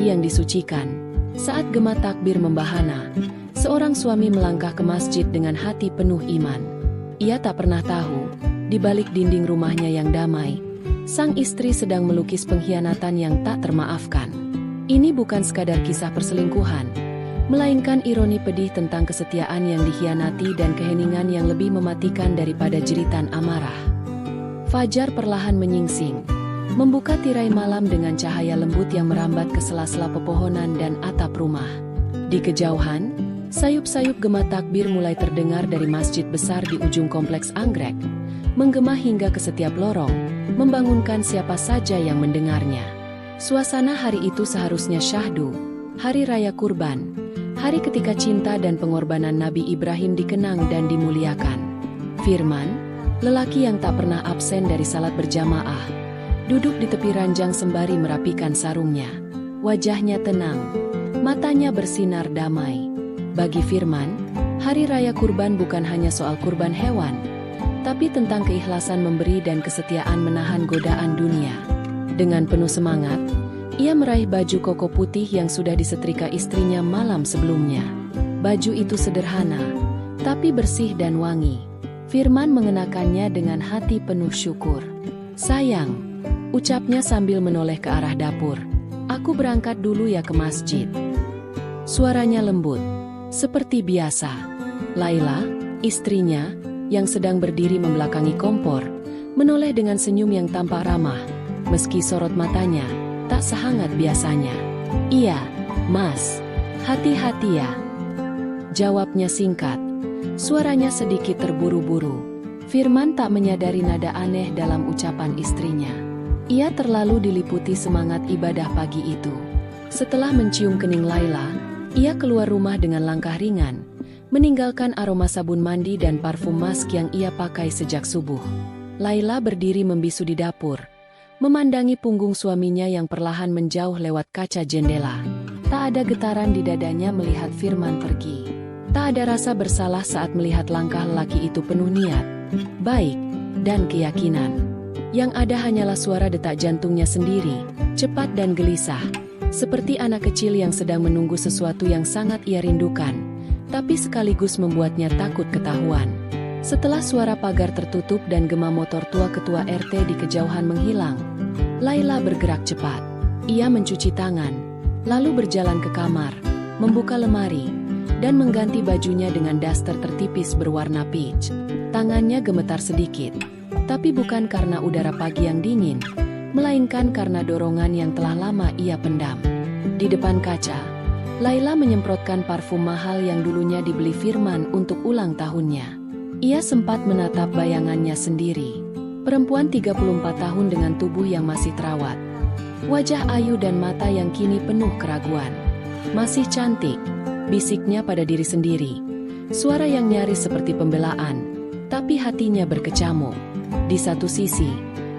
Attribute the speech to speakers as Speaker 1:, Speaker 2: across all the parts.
Speaker 1: istri yang disucikan. Saat gema takbir membahana, seorang suami melangkah ke masjid dengan hati penuh iman. Ia tak pernah tahu, di balik dinding rumahnya yang damai, sang istri sedang melukis pengkhianatan yang tak termaafkan. Ini bukan sekadar kisah perselingkuhan, melainkan ironi pedih tentang kesetiaan yang dikhianati dan keheningan yang lebih mematikan daripada jeritan amarah. Fajar perlahan menyingsing, membuka tirai malam dengan cahaya lembut yang merambat ke sela-sela pepohonan dan atap rumah. Di kejauhan, sayup-sayup gema takbir mulai terdengar dari masjid besar di ujung kompleks anggrek, menggema hingga ke setiap lorong, membangunkan siapa saja yang mendengarnya. Suasana hari itu seharusnya syahdu, hari raya kurban, hari ketika cinta dan pengorbanan Nabi Ibrahim dikenang dan dimuliakan. Firman, lelaki yang tak pernah absen dari salat berjamaah, duduk di tepi ranjang sembari merapikan sarungnya. Wajahnya tenang, matanya bersinar damai. Bagi Firman, hari raya kurban bukan hanya soal kurban hewan, tapi tentang keikhlasan memberi dan kesetiaan menahan godaan dunia. Dengan penuh semangat, ia meraih baju koko putih yang sudah disetrika istrinya malam sebelumnya. Baju itu sederhana, tapi bersih dan wangi. Firman mengenakannya dengan hati penuh syukur. "Sayang," ucapnya sambil menoleh ke arah dapur, "aku berangkat dulu ya ke masjid." Suaranya lembut, seperti biasa. Laila, istrinya, yang sedang berdiri membelakangi kompor, menoleh dengan senyum yang tampak ramah, meski sorot matanya tak sehangat biasanya. "Iya, Mas. Hati-hati ya," jawabnya singkat. Suaranya sedikit terburu-buru. Firman tak menyadari nada aneh dalam ucapan istrinya. Ia terlalu diliputi semangat ibadah pagi itu. Setelah mencium kening Laila, ia keluar rumah dengan langkah ringan, meninggalkan aroma sabun mandi dan parfum mask yang ia pakai sejak subuh. Laila berdiri membisu di dapur, memandangi punggung suaminya yang perlahan menjauh lewat kaca jendela. Tak ada getaran di dadanya melihat Firman pergi. Tak ada rasa bersalah saat melihat langkah lelaki itu penuh niat, baik, dan keyakinan. Yang ada hanyalah suara detak jantungnya sendiri, cepat dan gelisah, seperti anak kecil yang sedang menunggu sesuatu yang sangat ia rindukan, tapi sekaligus membuatnya takut ketahuan. Setelah suara pagar tertutup dan gema motor tua ketua RT di kejauhan menghilang, Laila bergerak cepat. Ia mencuci tangan, lalu berjalan ke kamar, membuka lemari, dan mengganti bajunya dengan daster tertipis berwarna peach. Tangannya gemetar sedikit, tapi bukan karena udara pagi yang dingin, melainkan karena dorongan yang telah lama ia pendam. Di depan kaca, Laila menyemprotkan parfum mahal yang dulunya dibeli Firman untuk ulang tahunnya. Ia sempat menatap bayangannya sendiri. Perempuan 34 tahun dengan tubuh yang masih terawat, wajah ayu dan mata yang kini penuh keraguan. "Masih cantik," bisiknya pada diri sendiri. Suara yang nyaris seperti pembelaan, tapi hatinya berkecamuk. Di satu sisi,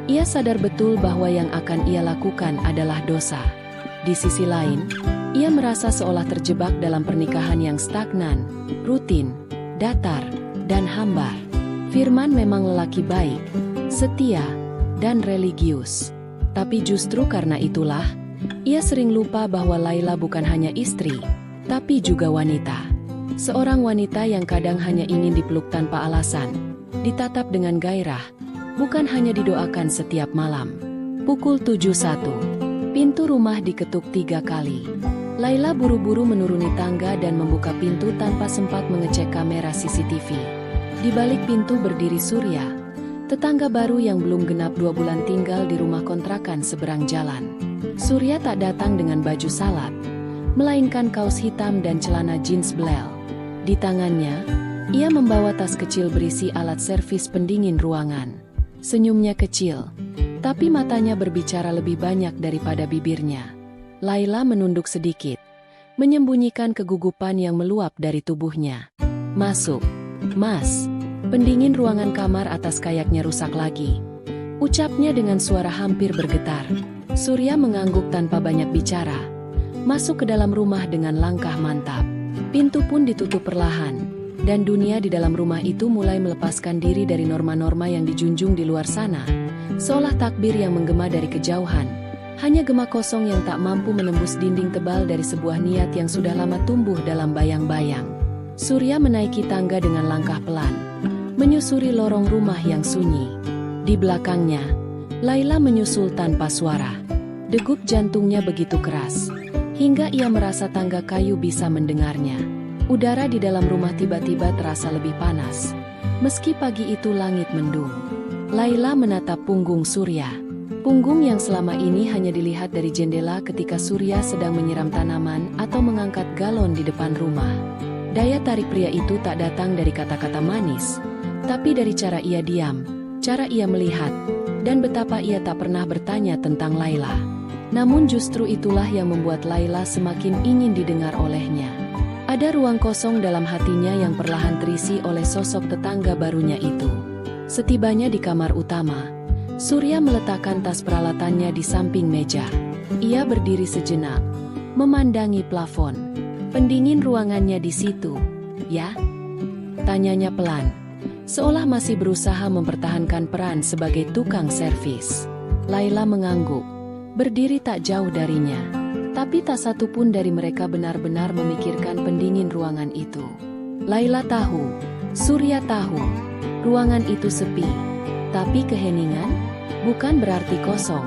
Speaker 1: ia sadar betul bahwa yang akan ia lakukan adalah dosa. Di sisi lain, ia merasa seolah terjebak dalam pernikahan yang stagnan, rutin, datar, dan hambar. Firman memang lelaki baik, setia, dan religius. Tapi justru karena itulah, ia sering lupa bahwa Laila bukan hanya istri, tapi juga wanita. Seorang wanita yang kadang hanya ingin dipeluk tanpa alasan, ditatap dengan gairah, bukan hanya didoakan setiap malam. Pukul 7.01, pintu rumah diketuk 3 kali. Laila buru-buru menuruni tangga dan membuka pintu tanpa sempat mengecek kamera CCTV. Di balik pintu berdiri Surya, tetangga baru yang belum genap 2 bulan tinggal di rumah kontrakan seberang jalan. Surya tak datang dengan baju salat, melainkan kaos hitam dan celana jeans belel. Di tangannya, ia membawa tas kecil berisi alat servis pendingin ruangan. Senyumnya kecil, tapi matanya berbicara lebih banyak daripada bibirnya. Laila menunduk sedikit, menyembunyikan kegugupan yang meluap dari tubuhnya. "Masuk, Mas." Pendingin ruangan kamar atas kayaknya rusak lagi, ucapnya dengan suara hampir bergetar. Surya mengangguk tanpa banyak bicara, masuk ke dalam rumah dengan langkah mantap. Pintu pun ditutup perlahan, dan dunia di dalam rumah itu mulai melepaskan diri dari norma-norma yang dijunjung di luar sana. Seolah takbir yang menggema dari kejauhan, Hanya gema kosong yang tak mampu menembus dinding tebal dari sebuah niat yang sudah lama tumbuh dalam bayang-bayang. Surya menaiki tangga dengan langkah pelan, menyusuri lorong rumah yang sunyi. Di belakangnya, Laila menyusul tanpa suara. Degup jantungnya begitu keras, hingga ia merasa tangga kayu bisa mendengarnya. Udara di dalam rumah tiba-tiba terasa lebih panas. Meski pagi itu langit mendung. Laila menatap punggung Surya. Punggung yang selama ini hanya dilihat dari jendela ketika Surya sedang menyiram tanaman atau mengangkat galon di depan rumah. Daya tarik pria itu tak datang dari kata-kata manis, tapi dari cara ia diam, cara ia melihat, dan betapa ia tak pernah bertanya tentang Laila. Namun justru itulah yang membuat Laila semakin ingin didengar olehnya. Ada ruang kosong dalam hatinya yang perlahan terisi oleh sosok tetangga barunya itu. Setibanya di kamar utama, Surya meletakkan tas peralatannya di samping meja. Ia berdiri sejenak, memandangi plafon. Pendingin ruangannya di situ, ya? Tanyanya pelan, seolah masih berusaha mempertahankan peran sebagai tukang servis. Laila mengangguk, berdiri tak jauh darinya. Tapi tak satu pun dari mereka benar-benar memikirkan pendingin ruangan itu. Laila tahu, Surya tahu, ruangan itu sepi. Tapi keheningan bukan berarti kosong.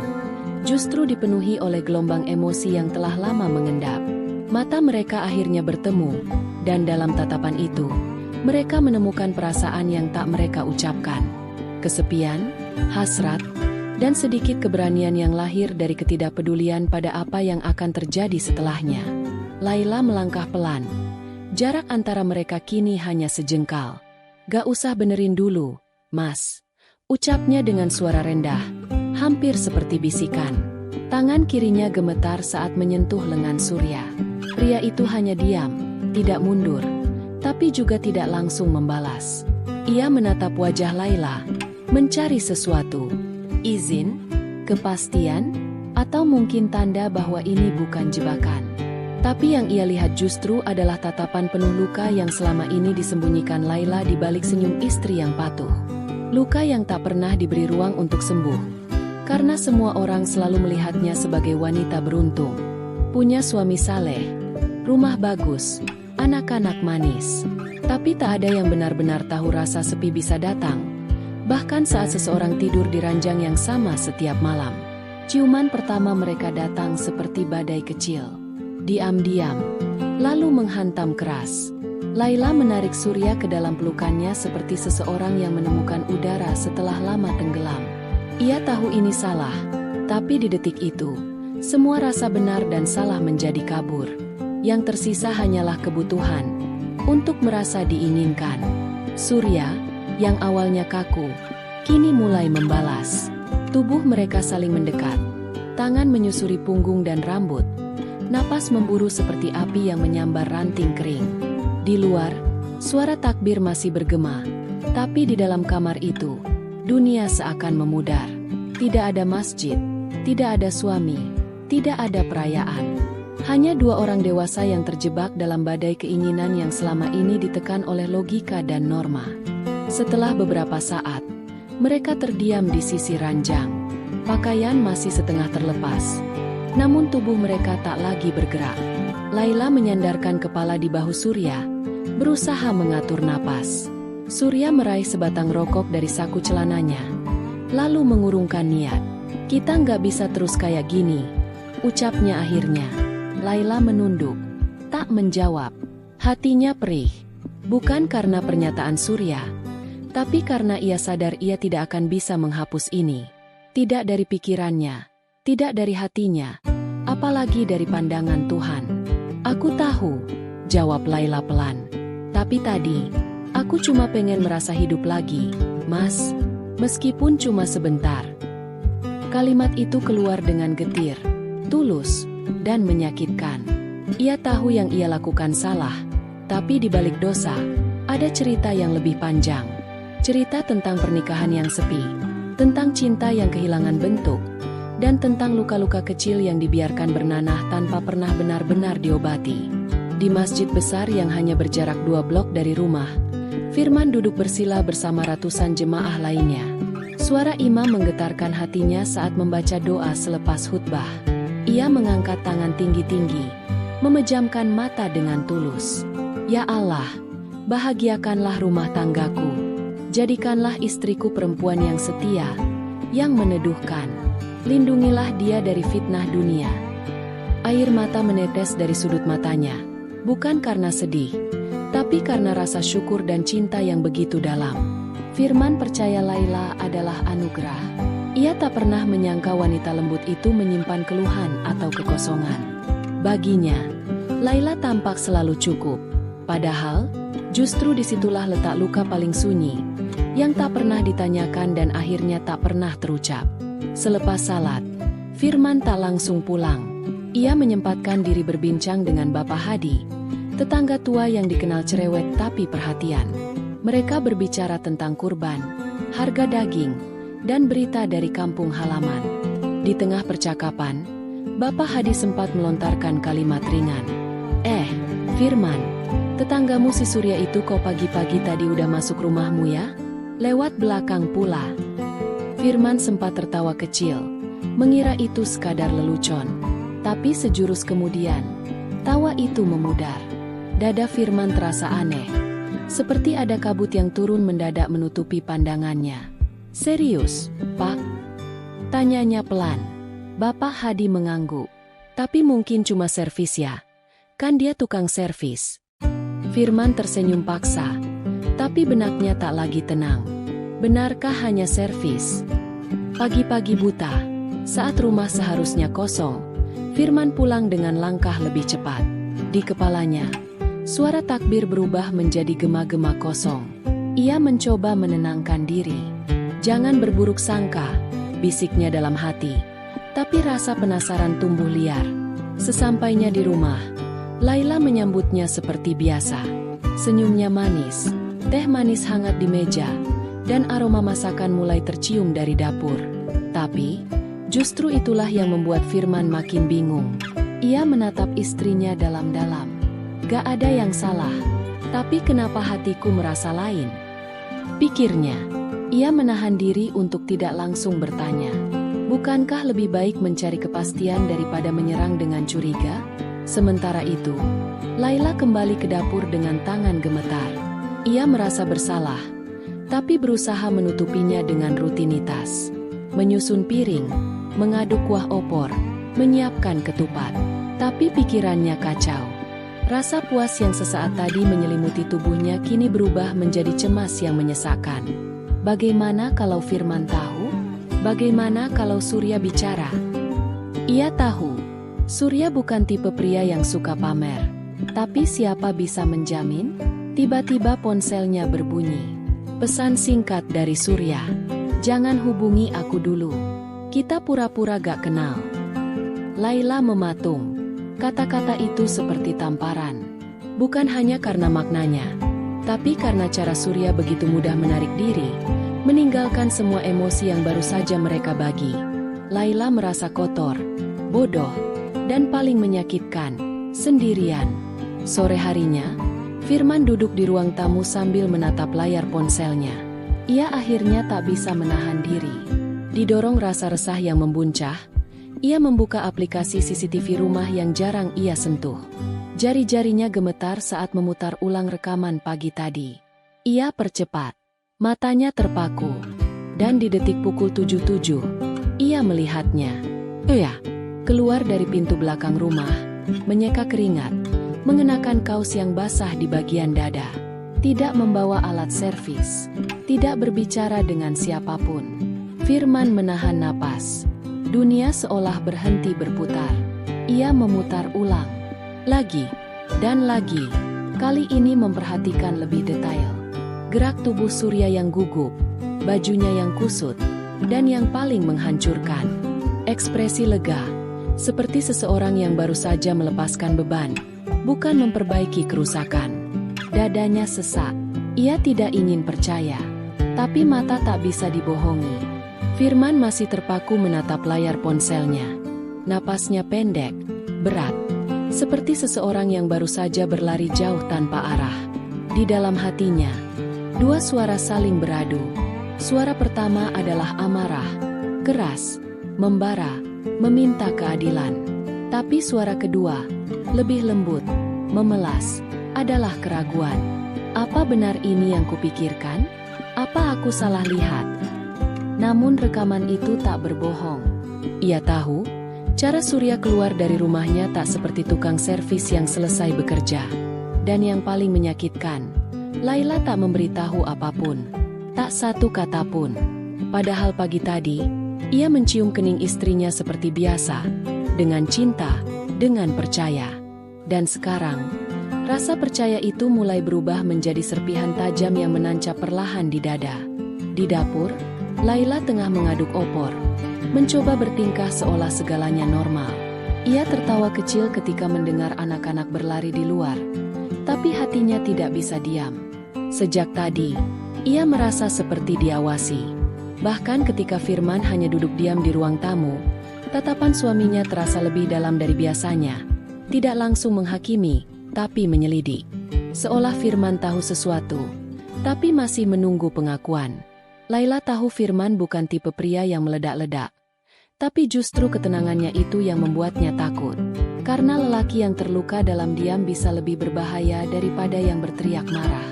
Speaker 1: Justru dipenuhi oleh gelombang emosi yang telah lama mengendap. Mata mereka akhirnya bertemu, dan dalam tatapan itu, mereka menemukan perasaan yang tak mereka ucapkan. Kesepian, hasrat, dan sedikit keberanian yang lahir dari ketidakpedulian pada apa yang akan terjadi setelahnya. Laila melangkah pelan. Jarak antara mereka kini hanya sejengkal. "Gak usah benerin dulu, Mas," ucapnya dengan suara rendah, hampir seperti bisikan. Tangan kirinya gemetar saat menyentuh lengan Surya. Pria itu hanya diam, tidak mundur, tapi juga tidak langsung membalas. Ia menatap wajah Laila, mencari sesuatu. Izin, kepastian, atau mungkin tanda bahwa ini bukan jebakan. Tapi yang ia lihat justru adalah tatapan penuh luka yang selama ini disembunyikan Laila di balik senyum istri yang patuh. Luka yang tak pernah diberi ruang untuk sembuh. Karena semua orang selalu melihatnya sebagai wanita beruntung. Punya suami saleh, rumah bagus, anak-anak manis. Tapi tak ada yang benar-benar tahu rasa sepi bisa datang. Bahkan saat seseorang tidur di ranjang yang sama setiap malam. Ciuman pertama mereka datang seperti badai kecil. Diam-diam, lalu menghantam keras. Laila menarik Surya ke dalam pelukannya seperti seseorang yang menemukan udara setelah lama tenggelam. Ia tahu ini salah, tapi di detik itu, semua rasa benar dan salah menjadi kabur. Yang tersisa hanyalah kebutuhan untuk merasa diinginkan. Surya, yang awalnya kaku, kini mulai membalas. Tubuh mereka saling mendekat. Tangan menyusuri punggung dan rambut. Napas memburu seperti api yang menyambar ranting kering. Di luar, suara takbir masih bergema. Tapi di dalam kamar itu, dunia seakan memudar. Tidak ada masjid, tidak ada suami, tidak ada perayaan. Hanya dua orang dewasa yang terjebak dalam badai keinginan yang selama ini ditekan oleh logika dan norma. Setelah beberapa saat, mereka terdiam di sisi ranjang. Pakaian masih setengah terlepas, namun tubuh mereka tak lagi bergerak. Laila menyandarkan kepala di bahu Surya, berusaha mengatur napas. Surya meraih sebatang rokok dari saku celananya, lalu mengurungkan niat. "Kita nggak bisa terus kayak gini," ucapnya akhirnya. Laila menunduk, tak menjawab. Hatinya perih, bukan karena pernyataan Surya, tapi karena ia sadar ia tidak akan bisa menghapus ini. Tidak dari pikirannya, tidak dari hatinya, apalagi dari pandangan Tuhan. "Aku tahu," jawab Laila pelan. "Tapi tadi, aku cuma pengen merasa hidup lagi, Mas. Meskipun cuma sebentar." Kalimat itu keluar dengan getir, tulus, dan menyakitkan. Ia tahu yang ia lakukan salah, tapi di balik dosa, ada cerita yang lebih panjang. Cerita tentang pernikahan yang sepi, tentang cinta yang kehilangan bentuk, dan tentang luka-luka kecil yang dibiarkan bernanah tanpa pernah benar-benar diobati. Di masjid besar yang hanya berjarak 2 blok dari rumah, Firman duduk bersila bersama ratusan jemaah lainnya. Suara imam menggetarkan hatinya saat membaca doa selepas khutbah. Ia mengangkat tangan tinggi-tinggi, memejamkan mata dengan tulus. Ya Allah, bahagiakanlah rumah tanggaku. Jadikanlah istriku perempuan yang setia, yang meneduhkan. Lindungilah dia dari fitnah dunia. Air mata menetes dari sudut matanya, bukan karena sedih, tapi karena rasa syukur dan cinta yang begitu dalam. Firman percaya Laila adalah anugerah. Ia tak pernah menyangka wanita lembut itu menyimpan keluhan atau kekosongan. Baginya, Laila tampak selalu cukup. Padahal, justru disitulah letak luka paling sunyi, yang tak pernah ditanyakan dan akhirnya tak pernah terucap. Selepas salat, Firman tak langsung pulang. Ia menyempatkan diri berbincang dengan Bapak Hadi, tetangga tua yang dikenal cerewet tapi perhatian. Mereka berbicara tentang kurban, harga daging, dan berita dari kampung halaman. Di tengah percakapan, Bapak Hadi sempat melontarkan kalimat ringan. Firman, tetanggamu si Surya itu kok pagi-pagi tadi udah masuk rumahmu ya? Lewat belakang pula. Firman sempat tertawa kecil, mengira itu sekadar lelucon. Tapi sejurus kemudian, tawa itu memudar. Dada Firman terasa aneh. Seperti ada kabut yang turun mendadak menutupi pandangannya. Serius, Pak? Tanyanya pelan. Bapak Hadi mengangguk. Tapi mungkin cuma servis ya. Kan dia tukang servis. Firman tersenyum paksa. Tapi benaknya tak lagi tenang. Benarkah hanya servis? Pagi-pagi buta, saat rumah seharusnya kosong, Firman pulang dengan langkah lebih cepat. Di kepalanya, suara takbir berubah menjadi gema-gema kosong. Ia mencoba menenangkan diri. Jangan berburuk sangka, bisiknya dalam hati. Tapi rasa penasaran tumbuh liar. Sesampainya di rumah, Laila menyambutnya seperti biasa. Senyumnya manis, teh manis hangat di meja, dan aroma masakan mulai tercium dari dapur. Tapi, justru itulah yang membuat Firman makin bingung. Ia menatap istrinya dalam-dalam. Gak ada yang salah, tapi kenapa hatiku merasa lain? Pikirnya, ia menahan diri untuk tidak langsung bertanya. Bukankah lebih baik mencari kepastian daripada menyerang dengan curiga? Sementara itu, Laila kembali ke dapur dengan tangan gemetar. Ia merasa bersalah, tapi berusaha menutupinya dengan rutinitas. Menyusun piring, mengaduk kuah opor, menyiapkan ketupat. Tapi pikirannya kacau. Rasa puas yang sesaat tadi menyelimuti tubuhnya kini berubah menjadi cemas yang menyesakkan. Bagaimana kalau Firman tahu? Bagaimana kalau Surya bicara? Ia tahu, Surya bukan tipe pria yang suka pamer. Tapi siapa bisa menjamin? Tiba-tiba ponselnya berbunyi. Pesan singkat dari Surya. Jangan hubungi aku dulu. Kita pura-pura gak kenal. Laila mematung. Kata-kata itu seperti tamparan. Bukan hanya karena maknanya, tapi karena cara Surya begitu mudah menarik diri, meninggalkan semua emosi yang baru saja mereka bagi. Laila merasa kotor, bodoh, dan paling menyakitkan, sendirian. Sore harinya, Firman duduk di ruang tamu sambil menatap layar ponselnya. Ia akhirnya tak bisa menahan diri. Didorong rasa resah yang membuncah, ia membuka aplikasi CCTV rumah yang jarang ia sentuh. Jari-jarinya gemetar saat memutar ulang rekaman pagi tadi. Ia percepat. Matanya terpaku. Dan di detik pukul 7.07, ia melihatnya. Keluar dari pintu belakang rumah, menyeka keringat, mengenakan kaos yang basah di bagian dada. Tidak membawa alat servis. Tidak berbicara dengan siapapun. Firman menahan napas. Dunia seolah berhenti berputar. Ia memutar ulang. Lagi, dan lagi. Kali ini memperhatikan lebih detail. Gerak tubuh Surya yang gugup, bajunya yang kusut, dan yang paling menghancurkan. Ekspresi lega, seperti seseorang yang baru saja melepaskan beban, bukan memperbaiki kerusakan. Dadanya sesak. Ia tidak ingin percaya. Tapi mata tak bisa dibohongi. Firman masih terpaku menatap layar ponselnya. Napasnya pendek, berat. Seperti seseorang yang baru saja berlari jauh tanpa arah. Di dalam hatinya, dua suara saling beradu. Suara pertama adalah amarah, keras, membara, meminta keadilan. Tapi suara kedua, lebih lembut, memelas, adalah keraguan. Apa benar ini yang kupikirkan? Apa aku salah lihat? Namun rekaman itu tak berbohong. Ia tahu, cara Surya keluar dari rumahnya tak seperti tukang servis yang selesai bekerja. Dan yang paling menyakitkan, Laila tak memberitahu apapun. Tak satu kata pun. Padahal pagi tadi, ia mencium kening istrinya seperti biasa. Dengan cinta, dengan percaya. Dan sekarang, rasa percaya itu mulai berubah menjadi serpihan tajam yang menancap perlahan di dada. Di dapur, Laila tengah mengaduk opor. Mencoba bertingkah seolah segalanya normal. Ia tertawa kecil ketika mendengar anak-anak berlari di luar. Tapi hatinya tidak bisa diam. Sejak tadi, ia merasa seperti diawasi. Bahkan ketika Firman hanya duduk diam di ruang tamu, tatapan suaminya terasa lebih dalam dari biasanya. Tidak langsung menghakimi, tapi menyelidik. Seolah Firman tahu sesuatu, tapi masih menunggu pengakuan. Laila tahu Firman bukan tipe pria yang meledak-ledak. Tapi justru ketenangannya itu yang membuatnya takut. Karena lelaki yang terluka dalam diam bisa lebih berbahaya daripada yang berteriak marah.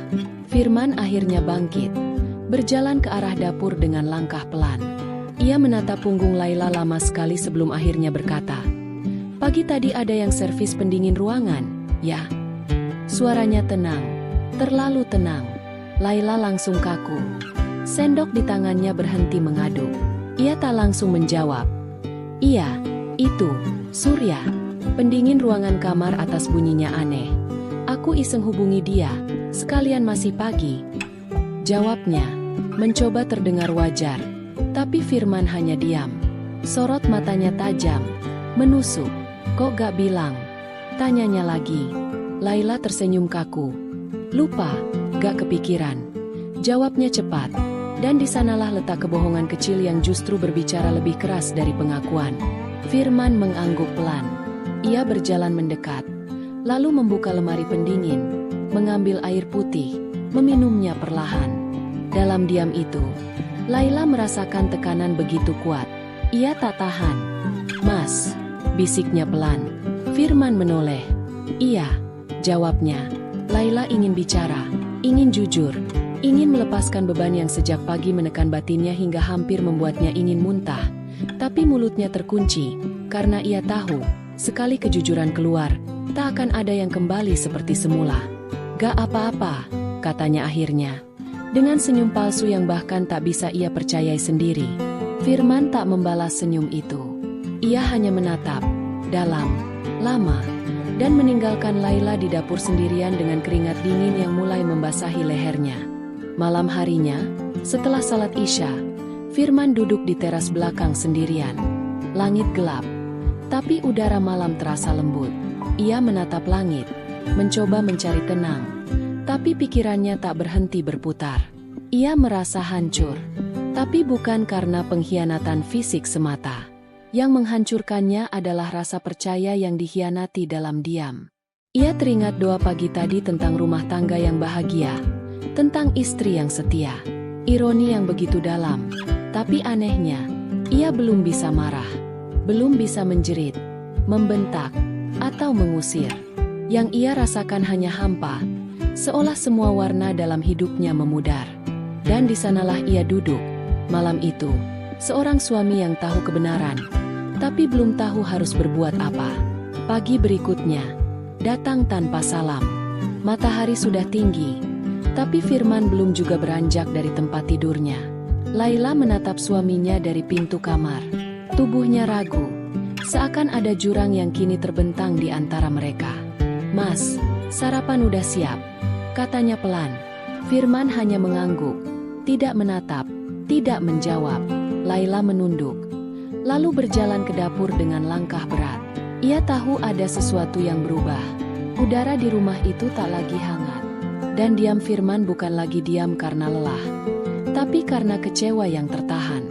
Speaker 1: Firman akhirnya bangkit, berjalan ke arah dapur dengan langkah pelan. Ia menatap punggung Laila lama sekali sebelum akhirnya berkata, "Pagi tadi ada yang servis pendingin ruangan, ya?" Suaranya tenang, terlalu tenang. Laila langsung kaku. Sendok di tangannya berhenti mengaduk. Ia tak langsung menjawab. "Iya, itu, Surya. Pendingin ruangan kamar atas bunyinya aneh. Aku iseng hubungi dia, sekalian masih pagi." Jawabnya, mencoba terdengar wajar. Tapi Firman hanya diam. Sorot matanya tajam, menusuk. "Kok gak bilang?" Tanyanya lagi. Laila tersenyum kaku. "Lupa, gak kepikiran." Jawabnya cepat. Dan di sanalah letak kebohongan kecil yang justru berbicara lebih keras dari pengakuan. Firman mengangguk pelan. Ia berjalan mendekat, lalu membuka lemari pendingin, mengambil air putih, meminumnya perlahan. Dalam diam itu, Laila merasakan tekanan begitu kuat. Ia tak tahan. "Mas," bisiknya pelan. Firman menoleh. "Iya," jawabnya. Laila ingin bicara, ingin jujur. Ingin melepaskan beban yang sejak pagi menekan batinnya hingga hampir membuatnya ingin muntah. Tapi mulutnya terkunci, karena ia tahu, sekali kejujuran keluar, tak akan ada yang kembali seperti semula. "Gak apa-apa," katanya akhirnya. Dengan senyum palsu yang bahkan tak bisa ia percayai sendiri. Firman tak membalas senyum itu. Ia hanya menatap, dalam, lama, dan meninggalkan Laila di dapur sendirian dengan keringat dingin yang mulai membasahi lehernya. Malam harinya, setelah salat Isya, Firman duduk di teras belakang sendirian. Langit gelap, tapi udara malam terasa lembut. Ia menatap langit, mencoba mencari tenang, tapi pikirannya tak berhenti berputar. Ia merasa hancur, tapi bukan karena pengkhianatan fisik semata. Yang menghancurkannya adalah rasa percaya yang dikhianati dalam diam. Ia teringat doa pagi tadi tentang rumah tangga yang bahagia, tentang istri yang setia. Ironi yang begitu dalam, tapi anehnya, ia belum bisa marah, belum bisa menjerit, membentak, atau mengusir. Yang ia rasakan hanya hampa, seolah semua warna dalam hidupnya memudar. Dan di sanalah ia duduk, malam itu, seorang suami yang tahu kebenaran, tapi belum tahu harus berbuat apa. Pagi berikutnya, datang tanpa salam. Matahari sudah tinggi, tapi Firman belum juga beranjak dari tempat tidurnya. Laila menatap suaminya dari pintu kamar. Tubuhnya ragu, seakan ada jurang yang kini terbentang di antara mereka. "Mas, sarapan udah siap," katanya pelan. Firman hanya mengangguk, tidak menatap, tidak menjawab. Laila menunduk, lalu berjalan ke dapur dengan langkah berat. Ia tahu ada sesuatu yang berubah. Udara di rumah itu tak lagi hangat. Dan diam Firman bukan lagi diam karena lelah, tapi karena kecewa yang tertahan.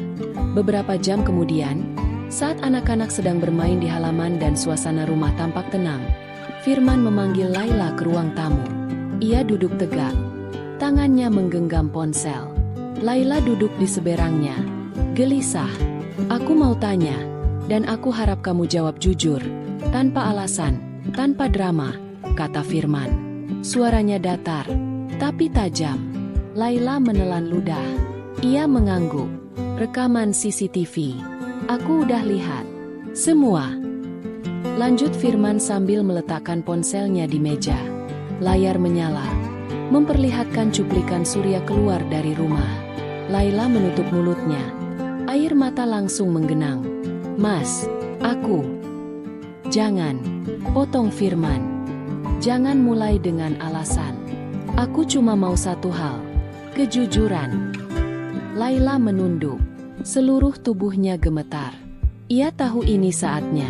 Speaker 1: Beberapa jam kemudian, saat anak-anak sedang bermain di halaman dan suasana rumah tampak tenang, Firman memanggil Laila ke ruang tamu. Ia duduk tegak, tangannya menggenggam ponsel. Laila duduk di seberangnya, gelisah. Aku mau tanya, dan aku harap kamu jawab jujur, tanpa alasan, tanpa drama, kata Firman. Suaranya datar, tapi tajam. Laila menelan ludah. Ia mengangguk. Rekaman CCTV. Aku udah lihat. Semua. Lanjut Firman sambil meletakkan ponselnya di meja. Layar menyala, memperlihatkan cuplikan surya keluar dari rumah. Laila menutup mulutnya. Air mata langsung menggenang. Mas, aku. Jangan, potong Firman. Jangan mulai dengan alasan. Aku cuma mau satu hal, kejujuran. Laila menunduk. Seluruh tubuhnya gemetar. Ia tahu ini saatnya.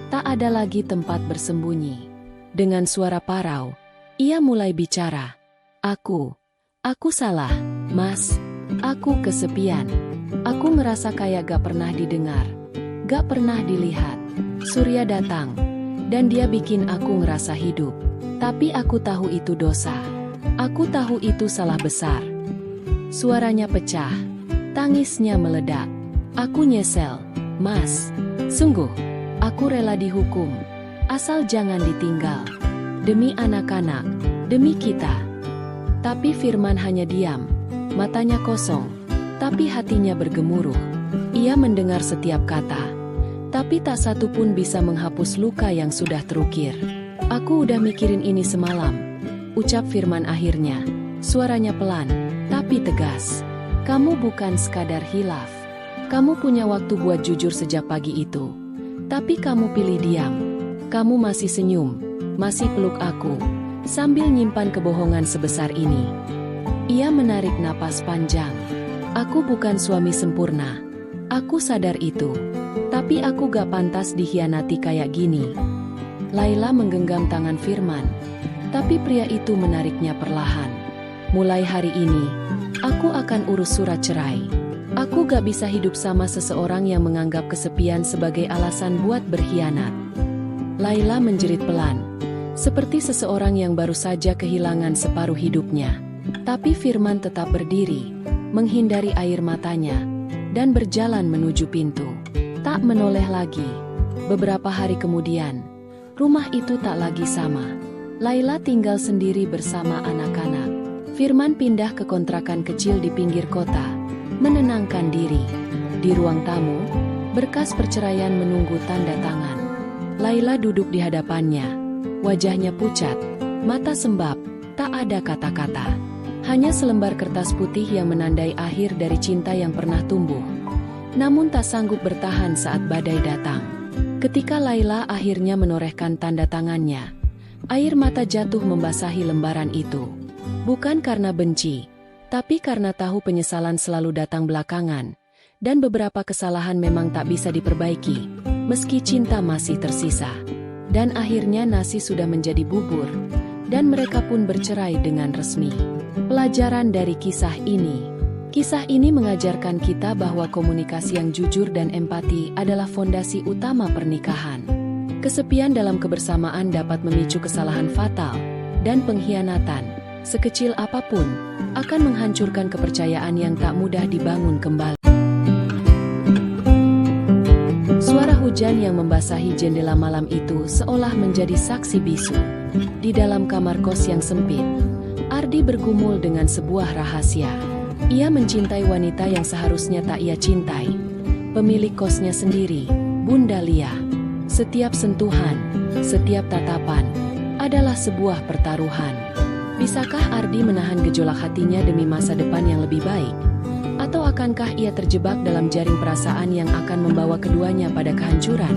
Speaker 1: Tak ada lagi tempat bersembunyi. Dengan suara parau, ia mulai bicara. Aku salah, Mas. Aku kesepian. Aku ngerasa kayak gak pernah didengar, gak pernah dilihat. Surya datang, dan dia bikin aku ngerasa hidup. Tapi aku tahu itu dosa. Aku tahu itu salah besar. Suaranya pecah, tangisnya meledak. Aku nyesel, Mas. Sungguh, aku rela dihukum. Asal jangan ditinggal. Demi anak-anak, demi kita. Tapi Firman hanya diam. Matanya kosong, tapi hatinya bergemuruh. Ia mendengar setiap kata, tapi tak satu pun bisa menghapus luka yang sudah terukir. Aku udah mikirin ini semalam, ucap Firman akhirnya. Suaranya pelan, tapi tegas. Kamu bukan sekadar hilaf. Kamu punya waktu buat jujur sejak pagi itu. Tapi kamu pilih diam. Kamu masih senyum, masih peluk aku, sambil nyimpan kebohongan sebesar ini. Ia menarik napas panjang. Aku bukan suami sempurna. Aku sadar itu. Tapi aku gak pantas dikhianati kayak gini. Laila menggenggam tangan Firman. Tapi pria itu menariknya perlahan. Mulai hari ini, aku akan urus surat cerai. Aku gak bisa hidup sama seseorang yang menganggap kesepian sebagai alasan buat berkhianat. Laila menjerit pelan. Seperti seseorang yang baru saja kehilangan separuh hidupnya. Tapi Firman tetap berdiri, menghindari air matanya, dan berjalan menuju pintu. Tak menoleh lagi. Beberapa hari kemudian, rumah itu tak lagi sama. Laila tinggal sendiri bersama anak-anak. Firman pindah ke kontrakan kecil di pinggir kota, menenangkan diri. Di ruang tamu, berkas perceraian menunggu tanda tangan. Laila duduk di hadapannya, wajahnya pucat, mata sembab, tak ada kata-kata. Hanya selembar kertas putih yang menandai akhir dari cinta yang pernah tumbuh. Namun tak sanggup bertahan saat badai datang. Ketika Laila akhirnya menorehkan tanda tangannya, air mata jatuh membasahi lembaran itu. Bukan karena benci, tapi karena tahu penyesalan selalu datang belakangan, dan beberapa kesalahan memang tak bisa diperbaiki, meski cinta masih tersisa. Dan akhirnya nasi sudah menjadi bubur, dan mereka pun bercerai dengan resmi. Pelajaran dari kisah ini. Kisah ini mengajarkan kita bahwa komunikasi yang jujur dan empati adalah fondasi utama pernikahan. Kesepian dalam kebersamaan dapat memicu kesalahan fatal, dan pengkhianatan, sekecil apapun, akan menghancurkan kepercayaan yang tak mudah dibangun kembali. Suara hujan yang membasahi jendela malam itu seolah menjadi saksi bisu. Di dalam kamar kos yang sempit, Ardi bergumul dengan sebuah rahasia. Ia mencintai wanita yang seharusnya tak ia cintai. Pemilik kosnya sendiri, Bunda Lia. Setiap sentuhan, setiap tatapan, adalah sebuah pertaruhan. Bisakah Ardi menahan gejolak hatinya demi masa depan yang lebih baik? Atau akankah ia terjebak dalam jaring perasaan yang akan membawa keduanya pada kehancuran?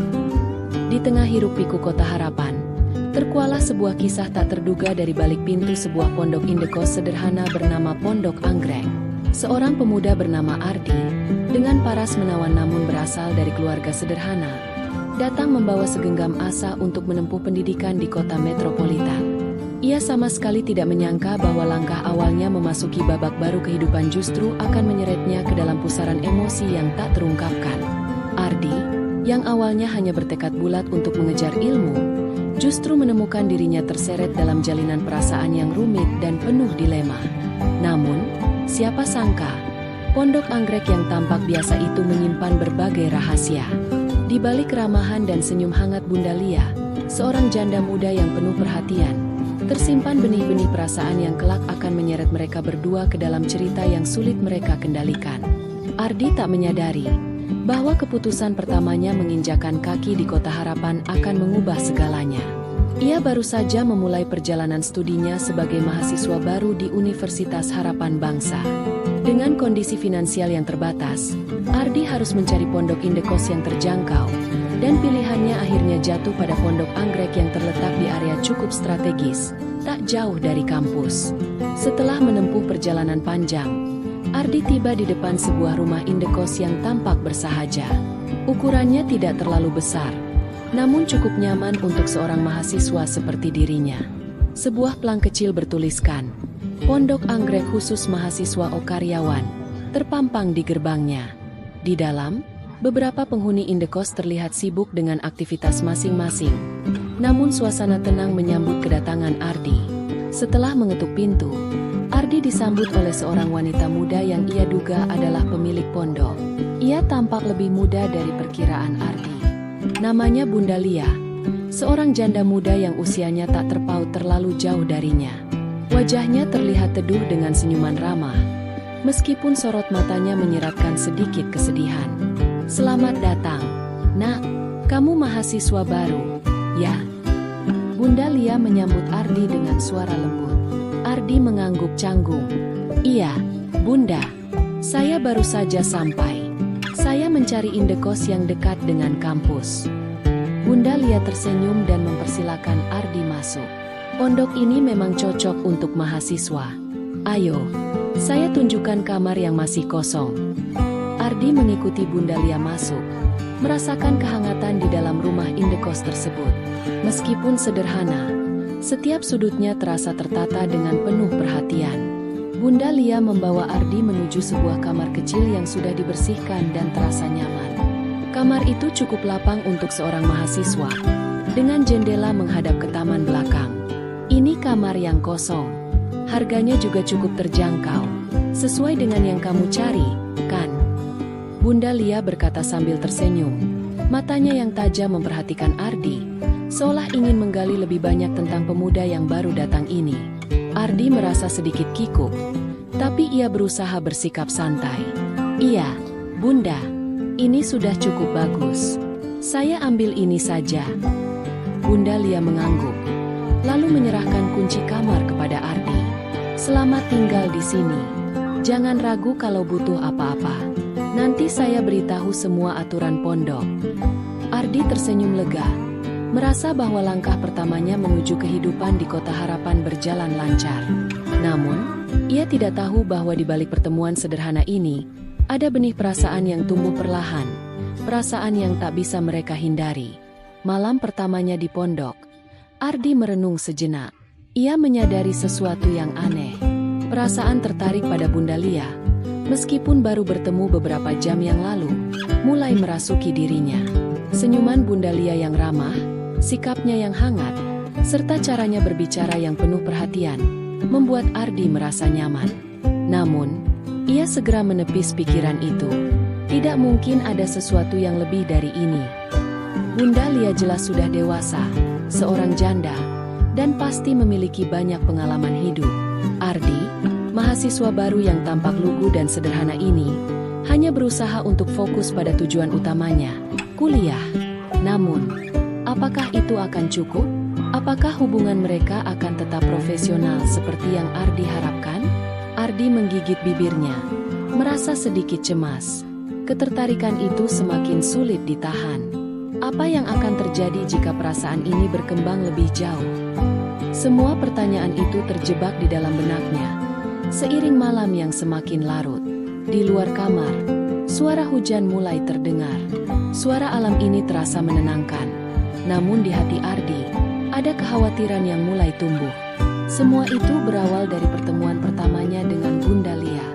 Speaker 1: Di tengah hiruk-pikuk kota harapan, terkualah sebuah kisah tak terduga dari balik pintu sebuah pondok indekos sederhana bernama Pondok Anggrek. Seorang pemuda bernama Ardi, dengan paras menawan namun berasal dari keluarga sederhana, datang membawa segenggam asa untuk menempuh pendidikan di kota metropolitan. Ia sama sekali tidak menyangka bahwa langkah awalnya memasuki babak baru kehidupan justru akan menyeretnya ke dalam pusaran emosi yang tak terungkapkan. Ardi, yang awalnya hanya bertekad bulat untuk mengejar ilmu, justru menemukan dirinya terseret dalam jalinan perasaan yang rumit dan penuh dilema. Namun, siapa sangka, Pondok anggrek yang tampak biasa itu menyimpan berbagai rahasia. Di balik keramahan dan senyum hangat Bunda Lia, seorang janda muda yang penuh perhatian, tersimpan benih-benih perasaan yang kelak akan menyeret mereka berdua ke dalam cerita yang sulit mereka kendalikan. Ardi tak menyadari bahwa keputusan pertamanya menginjakan kaki di Kota Harapan akan mengubah segalanya. Ia baru saja memulai perjalanan studinya sebagai mahasiswa baru di Universitas Harapan Bangsa. Dengan kondisi finansial yang terbatas, Ardi harus mencari pondok indekos yang terjangkau, dan pilihannya akhirnya jatuh pada pondok anggrek yang terletak di area cukup strategis, tak jauh dari kampus. Setelah menempuh perjalanan panjang, Ardi tiba di depan sebuah rumah indekos yang tampak bersahaja. Ukurannya tidak terlalu besar, namun cukup nyaman untuk seorang mahasiswa seperti dirinya. Sebuah plang kecil bertuliskan, "Pondok Anggrek Khusus Mahasiswa O Karyawan," terpampang di gerbangnya. Di dalam, beberapa penghuni indekos terlihat sibuk dengan aktivitas masing-masing. Namun suasana tenang menyambut kedatangan Ardi. Setelah mengetuk pintu, Ardi disambut oleh seorang wanita muda yang ia duga adalah pemilik pondok. Ia tampak lebih muda dari perkiraan Ardi. Namanya Bunda Lia, seorang janda muda yang usianya tak terpaut terlalu jauh darinya. Wajahnya terlihat teduh dengan senyuman ramah, meskipun sorot matanya menyiratkan sedikit kesedihan. "Selamat datang, Nak. Kamu mahasiswa baru, ya?" Bunda Lia menyambut Ardi dengan suara lembut. Ardi mengangguk canggung. "Iya, Bunda. Saya baru saja sampai. Saya mencari indekos yang dekat dengan kampus." Bunda Lia tersenyum dan mempersilakan Ardi masuk. "Pondok ini memang cocok untuk mahasiswa. Ayo, saya tunjukkan kamar yang masih kosong." Ardi mengikuti Bunda Lia masuk, merasakan kehangatan di dalam rumah indekos tersebut. Meskipun sederhana, setiap sudutnya terasa tertata dengan penuh perhatian. Bunda Lia membawa Ardi menuju sebuah kamar kecil yang sudah dibersihkan dan terasa nyaman. Kamar itu cukup lapang untuk seorang mahasiswa, dengan jendela menghadap ke taman belakang. "Ini kamar yang kosong. Harganya juga cukup terjangkau. Sesuai dengan yang kamu cari, kan?" Bunda Lia berkata sambil tersenyum. Matanya yang tajam memperhatikan Ardi, seolah ingin menggali lebih banyak tentang pemuda yang baru datang ini. Ardi merasa sedikit kikuk, tapi ia berusaha bersikap santai. "Iya, Bunda, ini sudah cukup bagus. Saya ambil ini saja." Bunda Lia mengangguk, lalu menyerahkan kunci kamar kepada Ardi. "Selamat tinggal di sini. Jangan ragu kalau butuh apa-apa. Nanti saya beritahu semua aturan pondok." Ardi tersenyum lega, merasa bahwa langkah pertamanya menuju kehidupan di Kota Harapan berjalan lancar. Namun, ia tidak tahu bahwa di balik pertemuan sederhana ini, ada benih perasaan yang tumbuh perlahan, perasaan yang tak bisa mereka hindari. Malam pertamanya di pondok, Ardi merenung sejenak. Ia menyadari sesuatu yang aneh. Perasaan tertarik pada Bunda Lia, meskipun baru bertemu beberapa jam yang lalu, mulai merasuki dirinya. Senyuman Bunda Lia yang ramah, sikapnya yang hangat, serta caranya berbicara yang penuh perhatian, membuat Ardi merasa nyaman. Namun, ia segera menepis pikiran itu. Tidak mungkin ada sesuatu yang lebih dari ini. Bunda Lia jelas sudah dewasa, seorang janda, dan pasti memiliki banyak pengalaman hidup. Ardi, mahasiswa baru yang tampak lugu dan sederhana ini, hanya berusaha untuk fokus pada tujuan utamanya, kuliah. Namun, apakah itu akan cukup? Apakah hubungan mereka akan tetap profesional seperti yang Ardi harapkan? Ardi menggigit bibirnya, merasa sedikit cemas. Ketertarikan itu semakin sulit ditahan. Apa yang akan terjadi jika perasaan ini berkembang lebih jauh? Semua pertanyaan itu terjebak di dalam benaknya. Seiring malam yang semakin larut, di luar kamar, suara hujan mulai terdengar. Suara alam ini terasa menenangkan. Namun di hati Ardi, ada kekhawatiran yang mulai tumbuh. Semua itu berawal dari pertemuan pertamanya dengan Bunda Lia.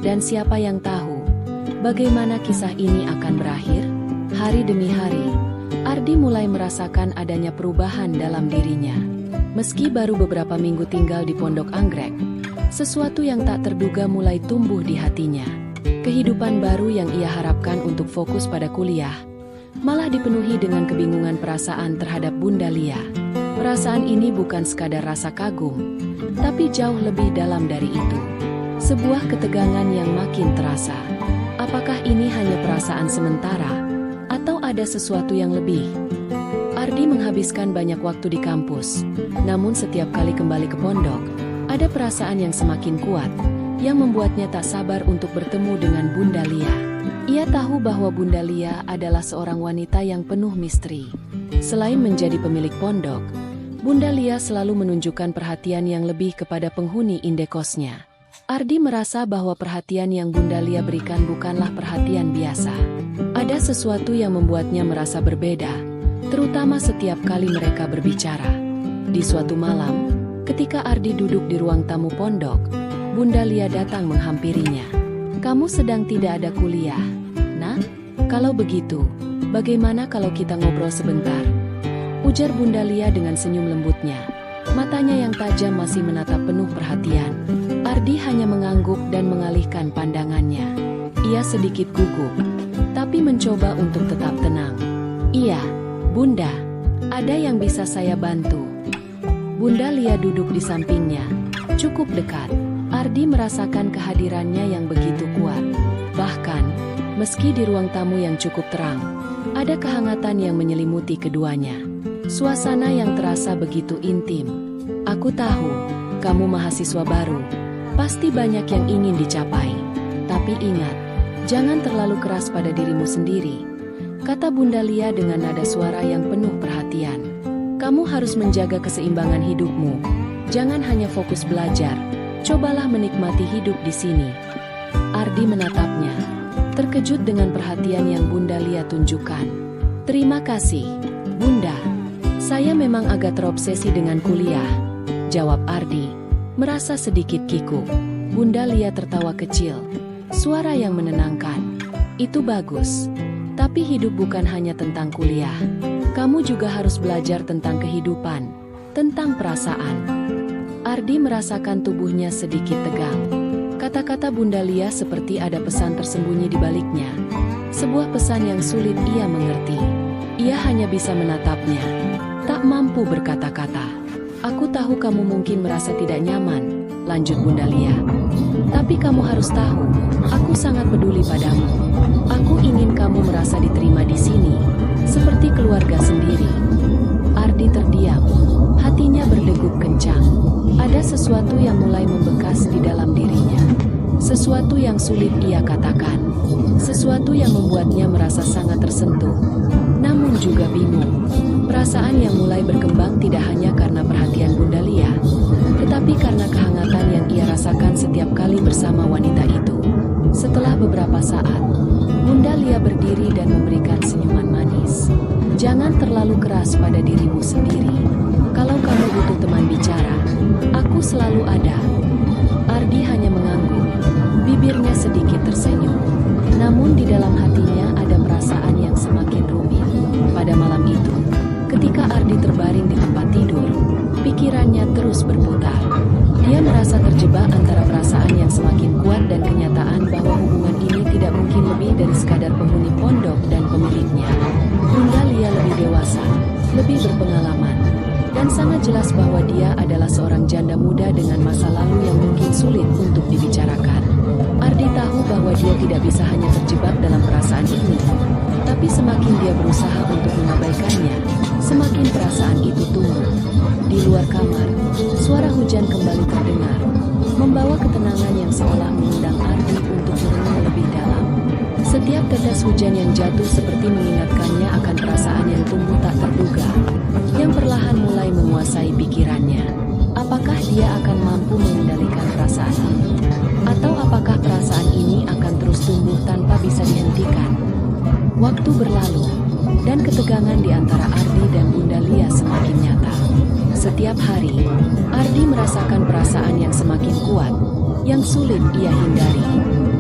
Speaker 1: Dan siapa yang tahu, bagaimana kisah ini akan berakhir? Hari demi hari, Ardi mulai merasakan adanya perubahan dalam dirinya. Meski baru beberapa minggu tinggal di Pondok Anggrek, sesuatu yang tak terduga mulai tumbuh di hatinya. Kehidupan baru yang ia harapkan untuk fokus pada kuliah malah dipenuhi dengan kebingungan perasaan terhadap Bunda Lia. Perasaan ini bukan sekadar rasa kagum, tapi jauh lebih dalam dari itu. Sebuah ketegangan yang makin terasa. Apakah ini hanya perasaan sementara, atau ada sesuatu yang lebih? Ardi menghabiskan banyak waktu di kampus, namun setiap kali kembali ke pondok, ada perasaan yang semakin kuat, yang membuatnya tak sabar untuk bertemu dengan Bunda Lia. Ia tahu bahwa Bunda Lia adalah seorang wanita yang penuh misteri. Selain menjadi pemilik pondok, Bunda Lia selalu menunjukkan perhatian yang lebih kepada penghuni indekosnya. Ardi merasa bahwa perhatian yang Bunda Lia berikan bukanlah perhatian biasa. Ada sesuatu yang membuatnya merasa berbeda, terutama setiap kali mereka berbicara. Di suatu malam, ketika Ardi duduk di ruang tamu pondok, Bunda Lia datang menghampirinya. "Kamu sedang tidak ada kuliah, Nak? Kalau begitu, bagaimana kalau kita ngobrol sebentar?" ujar Bunda Lia dengan senyum lembutnya. Matanya yang tajam masih menatap penuh perhatian. Ardi hanya mengangguk dan mengalihkan pandangannya. Ia sedikit gugup, tapi mencoba untuk tetap tenang. "Iya, Bunda, ada yang bisa saya bantu?" Bunda Lia duduk di sampingnya, cukup dekat. Ardi merasakan kehadirannya yang begitu kuat. Bahkan, meski di ruang tamu yang cukup terang, ada kehangatan yang menyelimuti keduanya. Suasana yang terasa begitu intim. "Aku tahu, kamu mahasiswa baru. Pasti banyak yang ingin dicapai. Tapi ingat, jangan terlalu keras pada dirimu sendiri," kata Bunda Lia dengan nada suara yang penuh perhatian. "Kamu harus menjaga keseimbangan hidupmu. Jangan hanya fokus belajar. Cobalah menikmati hidup di sini." Ardi menatapnya, terkejut dengan perhatian yang Bunda Lia tunjukkan. "Terima kasih, Bunda. Saya memang agak terobsesi dengan kuliah," jawab Ardi, merasa sedikit kikuk. Bunda Lia tertawa kecil, suara yang menenangkan. "Itu bagus. Tapi hidup bukan hanya tentang kuliah. Kamu juga harus belajar tentang kehidupan, tentang perasaan." Ardi merasakan tubuhnya sedikit tegang. Kata-kata Bunda Lia seperti ada pesan tersembunyi di baliknya. Sebuah pesan yang sulit ia mengerti. Ia hanya bisa menatapnya, tak mampu berkata-kata. "Aku tahu kamu mungkin merasa tidak nyaman," lanjut Bunda Lia. "Tapi kamu harus tahu, aku sangat peduli padamu. Aku ingin kamu merasa diterima di sini, seperti keluarga sendiri." Ardi terdiam, hatinya berdegup kencang. Ada sesuatu yang mulai membekas di dalam dirinya. Sesuatu yang sulit ia katakan. Sesuatu yang membuatnya merasa sangat tersentuh, namun juga bingung. Perasaan yang mulai berkembang tidak hanya karena perhatian Bunda Lia, tetapi karena kehangatan yang ia rasakan setiap kali bersama wanita itu. Setelah beberapa saat, Bunda Lia berdiri dan memberikan senyuman manis. "Jangan terlalu keras pada dirimu sendiri. Kalau kamu butuh teman bicara, aku selalu ada." Ardi hanya mengangguk, bibirnya sedikit tersenyum. Namun di dalam hatinya ada perasaan yang semakin rumit. Pada malam itu, ketika Ardi terbaring di tempat tidur, pikirannya terus berputar. Dia merasa terjebak antara perasaan yang semakin kuat dan kenyataan bahwa hubungan ini tidak mungkin lebih dari sekadar penghuni pondok dan pemiliknya. Bunda Lia lebih dewasa, lebih berpengalaman, dan sangat jelas bahwa dia adalah seorang janda muda dengan masa lalu yang mungkin sulit untuk dibicarakan. Ardi tahu bahwa dia tidak bisa hanya terjebak dalam perasaan ini, tapi semakin dia berusaha untuk mengabaikannya, semakin perasaan itu tumbuh. Di luar kamar, suara hujan kembali terdengar, membawa ketenangan yang seolah mengundang Ardi untuk merenung lebih dalam. Setiap tetes hujan yang jatuh seperti mengingatkannya akan perasaan yang tumbuh tak terduga, yang perlahan mulai menguasai pikirannya. Apakah dia akan mampu mengendalikan perasaan ini? Atau apakah perasaan ini akan terus tumbuh tanpa bisa dihentikan? Waktu berlalu, dan ketegangan di antara Ardi dan Bunda Lia semakin nyata. Setiap hari, Ardi merasakan perasaan yang semakin kuat, yang sulit ia hindari.